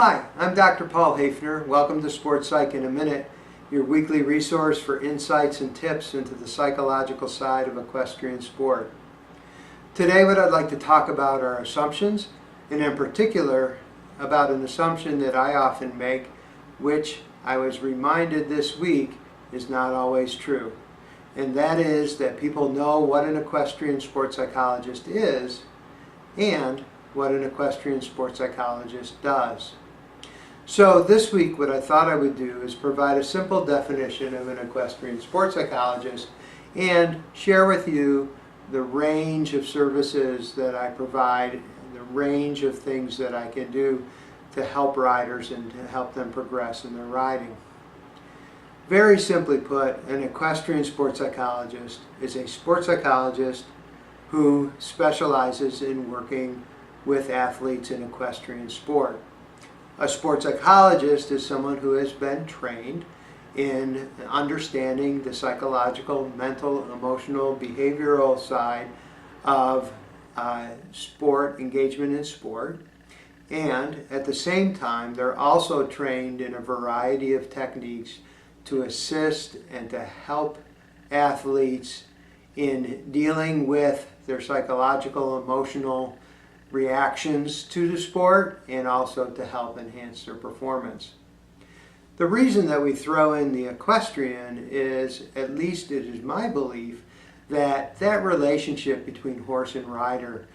Hi, I'm Dr. Paul Haefner. Welcome to Sport Psych in a Minute, your weekly resource for insights and tips into the psychological side of equestrian sport. Today what I'd like to talk about are assumptions, and in particular about an assumption that I often make, which I was reminded this week is not always true. And that is that people know what an equestrian sport psychologist is and what an equestrian sport psychologist does. So this week what I thought I would do is provide a simple definition of an equestrian sport psychologist and share with you the range of services that I provide, the range of things that I can do to help riders and to help them progress in their riding. Very simply put, an equestrian sport psychologist is a sport psychologist who specializes in working with athletes in equestrian sport. A sport psychologist is someone who has been trained in understanding the psychological, mental, emotional, behavioral side of sport, engagement in sport. And at the same time, they're also trained in a variety of techniques to assist and to help athletes in dealing with their psychological, emotional reactions to the sport and also to help enhance their performance. The reason that we throw in the equestrian is, at least it is my belief, that relationship between horse and rider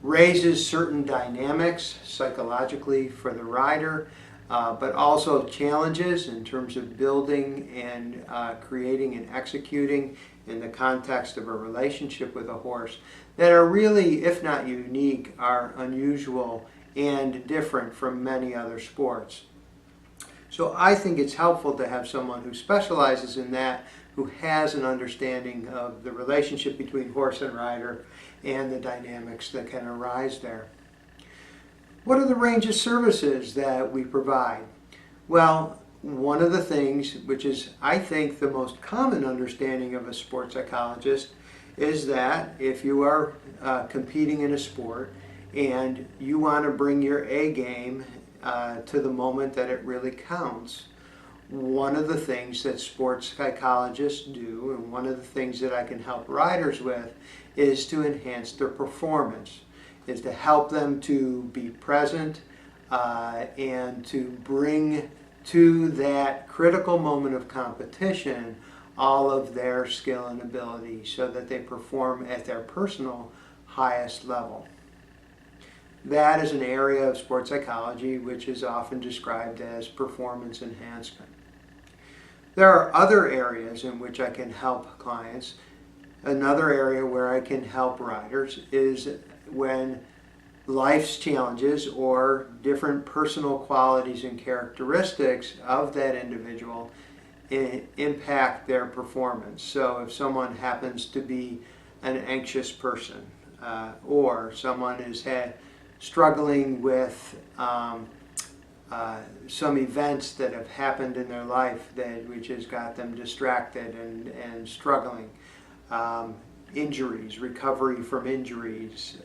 raises certain dynamics psychologically for the rider, but also challenges in terms of building and creating and executing in the context of a relationship with a horse that are really, if not unique, are unusual and different from many other sports. So I think it's helpful to have someone who specializes in that, who has an understanding of the relationship between horse and rider and the dynamics that can arise there. What are the range of services that we provide? Well, one of the things, which is, I think, the most common understanding of a sport psychologist, is that if you are competing in a sport and you want to bring your A game to the moment that it really counts, one of the things that sports psychologists do, and one of the things that I can help riders with, is to enhance their performance, is to help them to be present and to bring to that critical moment of competition all of their skill and ability so that they perform at their personal highest level. That is an area of sports psychology which is often described as performance enhancement. There are other areas in which I can help clients. Another area where I can help riders is when life's challenges or different personal qualities and characteristics of that individual impact their performance. So if someone happens to be an anxious person or someone is struggling with some events that have happened in their life which has got them distracted and struggling, injuries, recovery from injuries,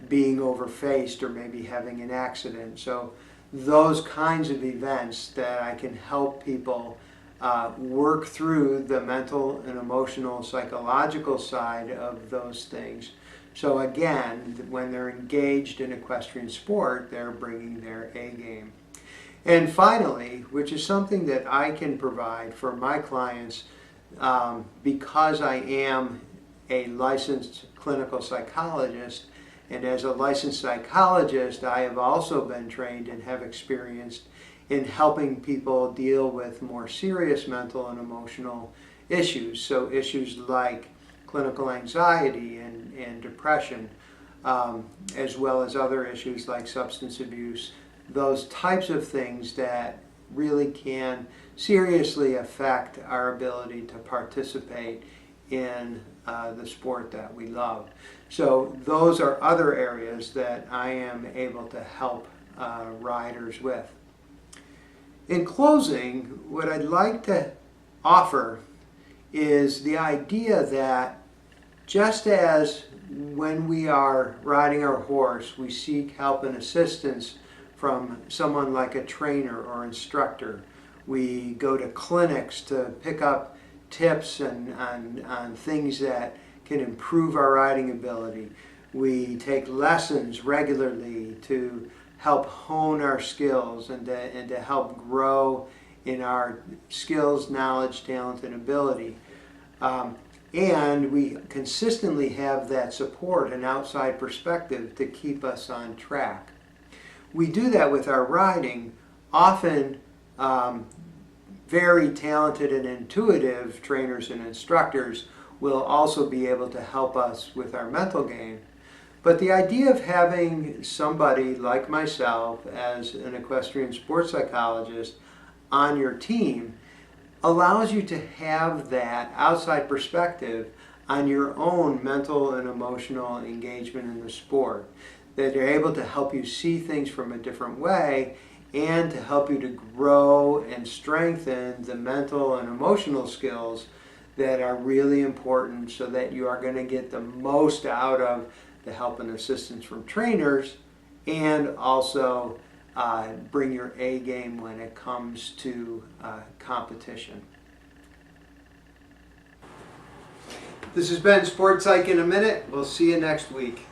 being overfaced or maybe having an accident. So those kinds of events that I can help people work through the mental and emotional, psychological side of those things. So again, when they're engaged in equestrian sport, they're bringing their A game. And finally, which is something that I can provide for my clients because I am a licensed clinical psychologist, and as a licensed psychologist, I have also been trained and have experienced in helping people deal with more serious mental and emotional issues. So issues like clinical anxiety and depression, as well as other issues like substance abuse, those types of things that really can seriously affect our ability to participate in the sport that we love. So those are other areas that I am able to help riders with. In closing, what I'd like to offer is the idea that just as when we are riding our horse, we seek help and assistance from someone like a trainer or instructor. We go to clinics to pick up tips on things that can improve our riding ability. We take lessons regularly to help hone our skills and to help grow in our skills, knowledge, talent, and ability. And we consistently have that support and outside perspective to keep us on track. We do that with our riding. Often very talented and intuitive trainers and instructors will also be able to help us with our mental game. But the idea of having somebody like myself as an equestrian sports psychologist on your team allows you to have that outside perspective on your own mental and emotional engagement in the sport. That they're able to help you see things from a different way and to help you to grow and strengthen the mental and emotional skills that are really important so that you are going to get the most out of the help and assistance from trainers and also bring your A game when it comes to competition. This has been Sport Psych in a Minute. We'll see you next week.